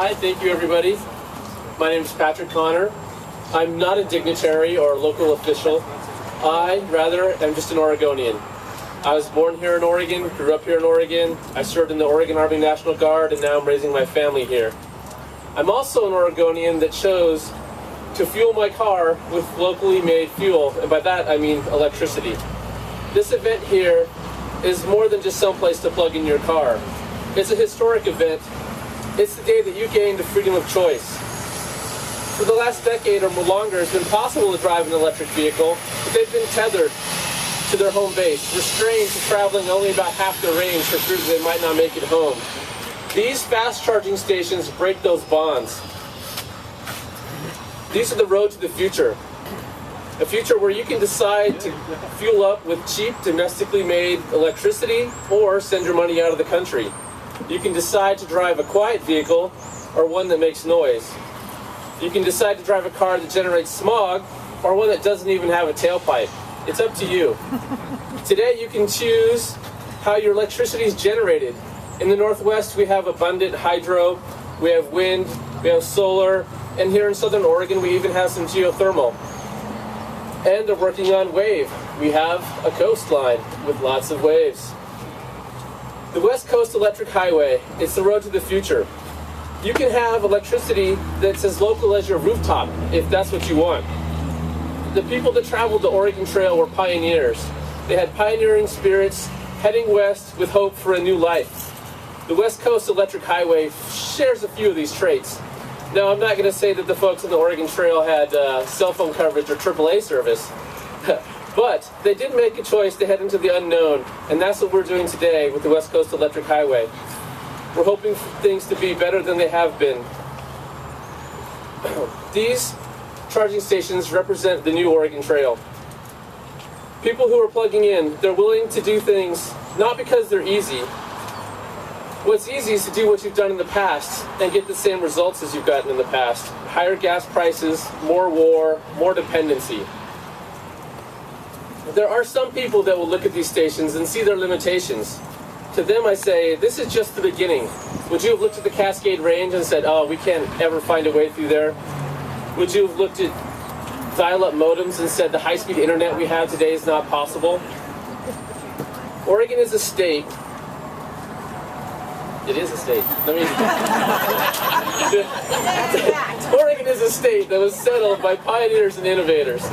Hi, thank you everybody. My name is Patrick Connor. I'm not a dignitary or a local official. I, rather, am just an Oregonian. I was born here in Oregon, grew up here in Oregon. I served in the Oregon Army National Guard, and now I'm raising my family here. I'm also an Oregonian that chose to fuel my car with locally made fuel, and by that I mean electricity. This event here is more than just some place to plug in your car. It's a historic event. It's the day that you gained the freedom of choice. For the last decade or more longer, it's been possible to drive an electric vehicle, but they've been tethered to their home base, restrained to traveling only about half the range for fear that they might not make it home. These fast charging stations break those bonds. These are the road to the future. A future where you can decide to fuel up with cheap, domestically made electricity or send your money out of the country. You can decide to drive a quiet vehicle or one that makes noise. You can decide to drive a car that generates smog or one that doesn't even have a tailpipe. It's up to you. Today you can choose how your electricity is generated. In the Northwest we have abundant hydro, we have wind, we have solar, and here in Southern Oregon we even have some geothermal. And they're working on wave. We have a coastline with lots of waves. The West Coast Electric Highway, it's the road to the future. You can have electricity that's as local as your rooftop, if that's what you want. The people that traveled the Oregon Trail were pioneers. They had pioneering spirits, heading west with hope for a new life. The West Coast Electric Highway shares a few of these traits. Now, I'm not going to say that the folks on the Oregon Trail had cell phone coverage or AAA service, but they did make a choice to head into the unknown, and that's what we're doing today with the West Coast Electric Highway. We're hoping for things to be better than they have been. These charging stations represent the new Oregon Trail. People who are plugging in, they're willing to do things not because they're easy. What's easy is to do what you've done in the past and get the same results as you've gotten in the past. Higher gas prices, more war, more dependency. There are some people that will look at these stations and see their limitations. To them I say, this is just the beginning. Would you have looked at the Cascade Range and said, oh, we can't ever find a way through there? Would you have looked at dial-up modems and said the high-speed internet we have today is not possible? Oregon is a state. It is a state. Oregon is a state that was settled by pioneers and innovators.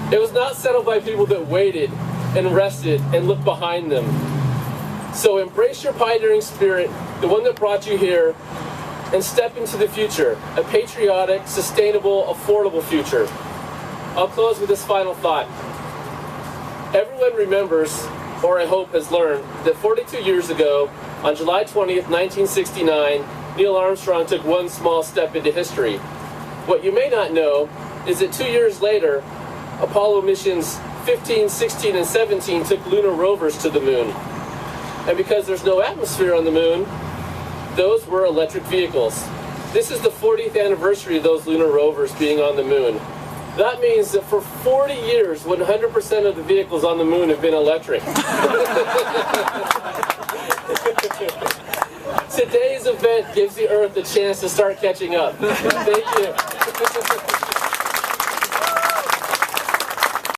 It was not settled by people that waited and rested and looked behind them. So embrace your pioneering spirit, the one that brought you here, and step into the future, a patriotic, sustainable, affordable future. I'll close with this final thought. Everyone remembers, or I hope has learned, that 42 years ago, on July 20th, 1969, Neil Armstrong took one small step into history. What you may not know is that 2 years later, Apollo missions 15, 16, and 17 took lunar rovers to the moon. And because there's no atmosphere on the moon, those were electric vehicles. This is the 40th anniversary of those lunar rovers being on the moon. That means that for 40 years, 100% of the vehicles on the moon have been electric. Today's event gives the Earth a chance to start catching up. Thank you.